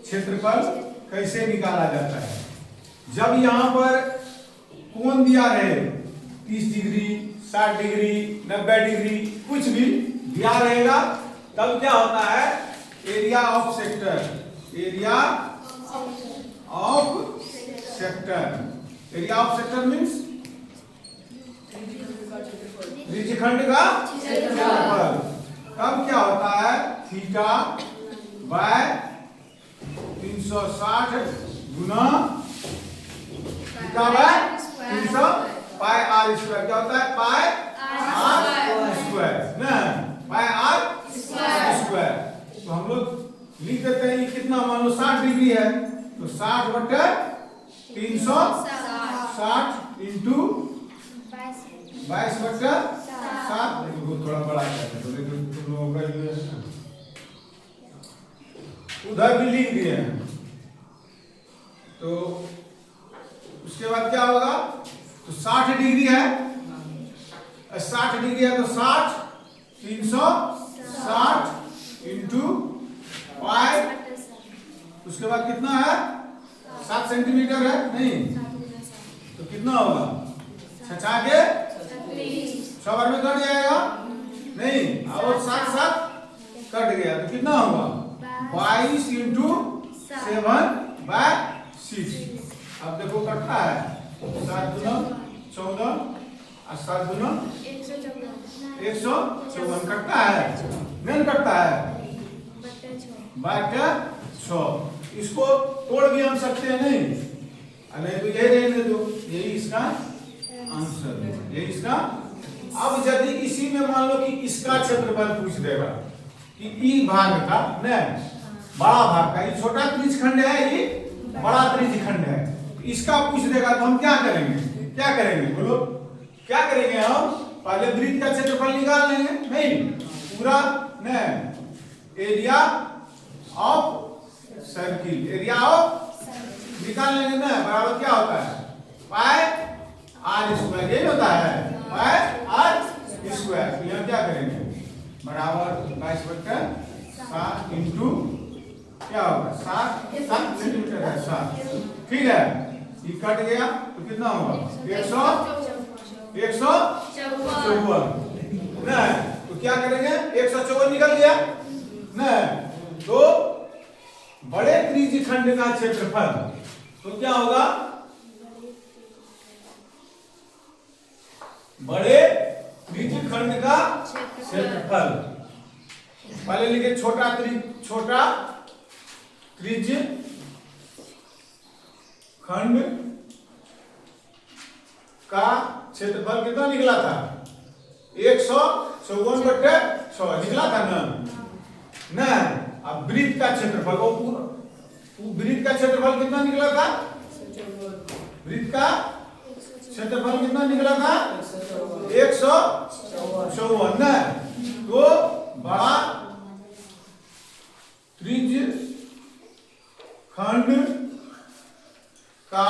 क्षेत्रफल कैसे निकाला जाता है। जब यहाँ पर कोण दिया रहे 30 डिग्री, 60 डिग्री, 90 डिग्री, कुछ भी दिया रहेगा, तब क्या होता है, area of sector. Area of sector. Area of sector means त्रिज्यखंड का क्षेत्रफल। तब क्या होता है, थीटा बाय 360 गुना theta by 300 pi R square. क्या होता है, पाई आर स्क्वायर ना, पाई आर स्क्वायर। तो हम लोग लिख देते हैं, ये कितना, मान लो 60 डिग्री है, तो 60 बटे 360 इंटू 22 बटे 7। देखो थोड़ा बड़ा है तो देखो तुम लोगों का ये उधर भी लिख दिए हैं। तो उसके बाद क्या होगा, तो 60 डिग्री है, 60 डिग्री है तो 60 360 इंटू पाई, उसके बाद कितना है, 7 सेंटीमीटर है नहीं, तो कितना होगा, 6 के 6 बार में कट जाएगा नहीं, और 7 कट गया तो कितना होगा, 22 इंटू 7/6। अब देखो कटता है, 7 दूना 14 और 7 दूना 154 कटता है, नहीं कटता है, बटे 6। इसको तोड़ भी हम सकते हैं नहीं, नहीं तो यही रहने दो, यही इसका आंसर है, यही इसका। अब यदि इसी में मान लो कि इसका क्षेत्रफल पूछ देगा कि ई भाग का न बड़ा भाग का, ये छोटा त्रिज्यखंड है, ये बड़ा त्रिज्यखंड है, इसका पूछ देगा तो हम क्या करेंगे, क्या करेंगे बोलो, क्या करेंगे हम, पहले वृत्त का क्षेत्रफल निकाल लेंगे नहीं, पूरा न area of circle, area of निकाल लेंगे ना, बराबर क्या होता है, पाई आर स्क्वायर, यही होता है, पाई आर स्क्वायर। यहाँ क्या करेंगे, बराबर 22/7 इंटू क्या होगा, 7 सेंटीमीटर है, 7 ठीक है, ये कट गया तो कितना होगा, 154 ना, तो क्या करेंगे, 154 निकल गया ना, तो बड़े त्रिज्यखंड का क्षेत्रफल तो क्या होगा, बड़े त्रिज्यखंड का क्षेत्रफल, पहले लिखे छोटा त्रिज्यखंड का क्षेत्रफल कितना निकला था, 154/6 निकला था ना। अब वृत्त का क्षेत्रफल, वो वृत्त का क्षेत्रफल कितना निकला था, वृत्त का क्षेत्रफल कितना निकला था, 154 ना, तो बड़ा त्रिज्यखंड का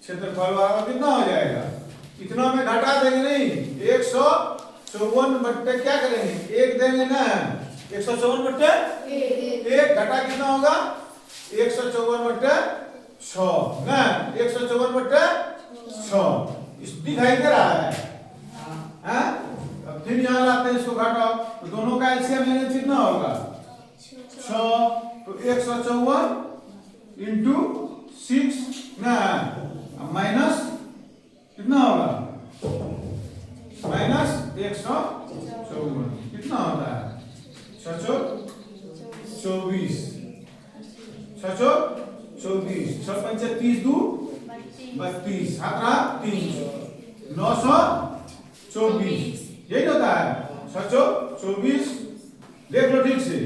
क्षेत्रफल वाला कितना हो जाएगा, इतना में घटा देंगे नहीं, 154 बट्टे क्या करेंगे, 1 देंगे ना, 154/1 घटा कितना होगा, 154/6 ना, 154/6 इस दिखाई दे रहा है, हाँ? अब फिर यहाँ लाते हैं, इसको घटाओ तो दोनों का एलसीएम लेने कितना होगा, 6, तो 154 इंटू 6 ना, माइनस कितना होगा, माइनस 154 कितना होता है, 624 624 6 पंचे 30 2 32 7 3 924 यही होता है, 624 देख लो ठीक से,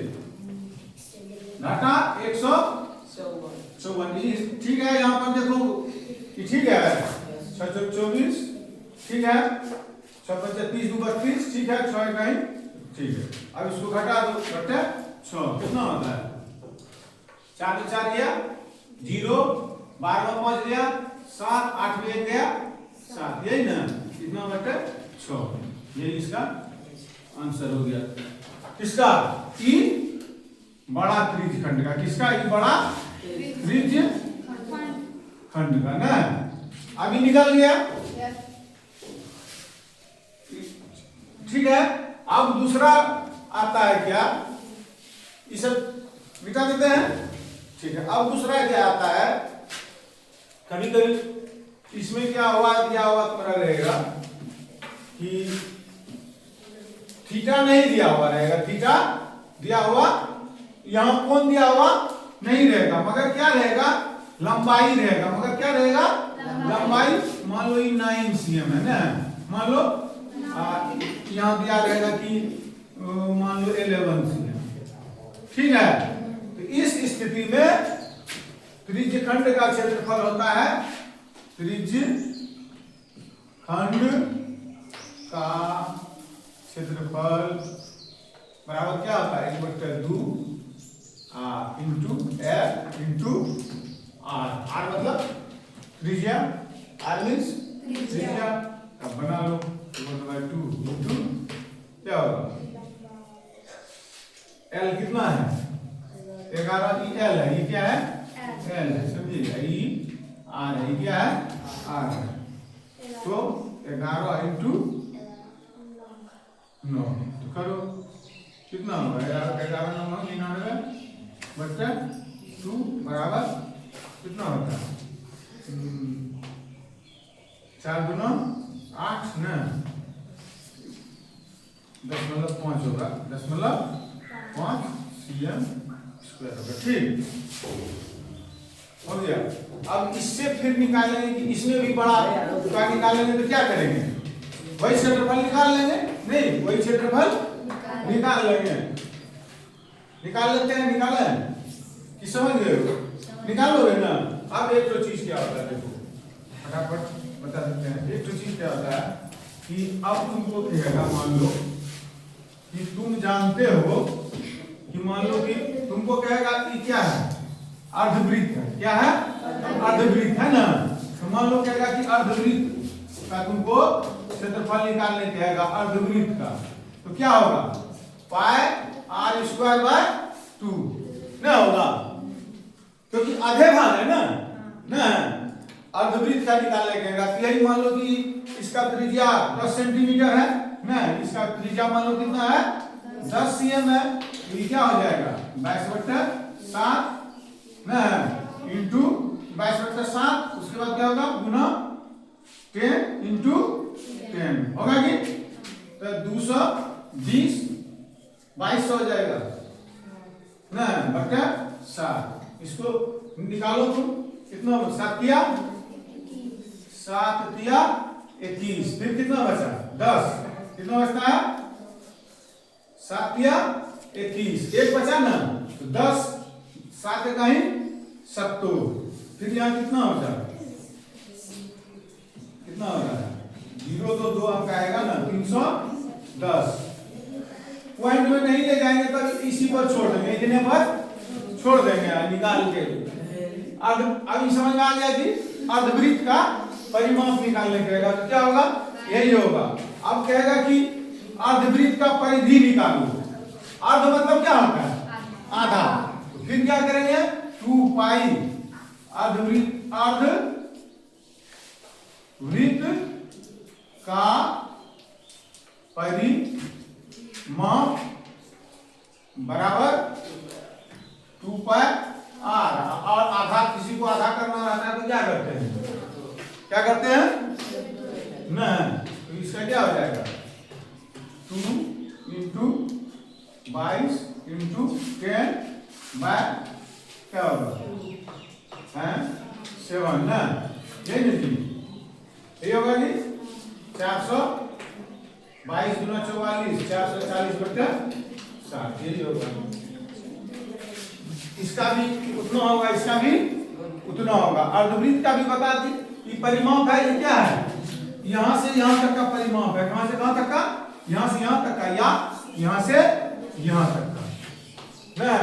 घटा 154 ठीक है, यहाँ पर देखो कि ठीक है, 624 ठीक है, 6 पंचे 30 2 32 ठीक है, 6 नहीं ठीक है। अब इसको घटा दो, बटे 6 कितना होता है, 4 में 4 गया 0, 12 में 5 गया 7, 8 में 1 गया 7, यही ना, कितना बटे 6, यही इसका आंसर हो गया। किसका, ई बड़ा त्रिज्य खंड का। किसका? ये बड़ा त्रिज्य खंड का ना। अभी निकल गया, ठीक है। अब दूसरा आता है क्या, इसे मिटा देते हैं, ठीक है। अब दूसरा क्या आता है, कभी कभी इसमें क्या हुआ, दिया हुआ तुम्हारा रहेगा कि थीटा नहीं दिया हुआ रहेगा, थीटा दिया हुआ, यहां कोण दिया हुआ नहीं रहेगा, मगर क्या रहेगा, लंबाई रहेगा। मगर क्या रहेगा, लंबाई। मान लो ये 9 cm है ना, मान लो यहाँ दिया रहेगा कि मान लो 11 cm, ठीक है। तो इस स्थिति में त्रिज्य खंड का क्षेत्रफल होता है, त्रिज्य खंड का क्षेत्रफल बराबर क्या होता है, 1/2 into L into R. R मतलब त्रिज्या, आर मीन्स त्रिज्या। अब बना लो 1/2 इंटू क्या होगा, एल कितना है, 11। ई एल है, ये क्या है, एल है, समझिएगा। ई आर है, ये क्या है, आर है। तो 11 इंटू 9, तो करो कितना होगा, 11 9 99 बट्टा 2 बराबर कितना होता है, 4 दूना 8 ना, 10.5 होगा, 10.5 cm स्क्वायर होगा, ठीक हो गया। अब इससे फिर निकालेंगे कि इसमें भी बड़ा का निकालेंगे, तो क्या करेंगे, वही क्षेत्रफल निकाल लेंगे, नहीं वही क्षेत्रफल निकाल लेंगे, निकाल लेते हैं, निकाले कि समझ गए हो, निकालोगे ना। अब एक तो चीज क्या होता है, देखो फटाफट बता सकते हैं। एक तो चीज क्या होता है कि अब तुमको कहेगा, मान लो कि तुम जानते हो कि मान लो कि तुमको कहेगा कि क्या है, अर्धवृत्त है, क्या है, अर्धवृत्त है ना। तो मान लो कहेगा कि अर्धवृत्त का तुमको क्षेत्रफल निकालने कहेगा, अर्धवृत्त का। तो क्या होगा, पाई आर स्क्वायर बाय 2 ना होगा, क्योंकि आधे भाग है ना। अर्धवृत्त का निकालने कहेगा, यही मान लो कि इसका त्रिज्या 10 सेंटीमीटर है ना, इसका त्रिज्या मान लो कितना है, 10 cm है। तो ये क्या हो जाएगा, 22/7 ना इंटू 22/7, उसके बाद क्या होगा, गुना 10 इंटू 10 होगा कि, तो 220 2200 हो जाएगा ना, बट्टा 7। इसको निकालो तुम, कितना 7 तिया 21, फिर कितना बचा 10, कितना बचता है 7 तिया 21, एक बचा ना, तो 10 7 कहीं 70, फिर यहाँ कितना बचा, कितना हो रहा है 0, तो 2 अंक आएगा ना, 310। पॉइंट में नहीं ले जाएंगे तब इसी पर छोड़ देंगे, इतने पर छोड़ देंगे निकाल के। अभी समझ में आ गया कि अर्धवृत्त का परिमाप निकालने कहेगा, तो क्या होगा, यही होगा। अब कहेगा कि अर्धवृत्त का परिधि निकालो, अर्ध मतलब क्या होता है, आधा। तो फिर क्या करेंगे, 2 पाई अर्धवृत्त, अर्धवृत्त का परिमाप बराबर 2 पाई आर। और आधा, किसी को आधा करना रहता है तो क्या करते हैं, क्या करते हैं ना, तो इसका क्या हो जाएगा, 2 इंटू 22 इंटू 10 बाय क्या होगा, 7 ना, यही नहीं, ये होगा कि 422 गुना 44, 440/7, यही होगा। इसका भी उतना होगा, इसका भी उतना होगा। अर्धवृत्त का भी बता दी कि परिमाप है, ये क्या है, यहां से यहां तक का परिमाप है, कहां से कहां तक का, यहां से यहां तक का, या यहां से यहां तक का ना।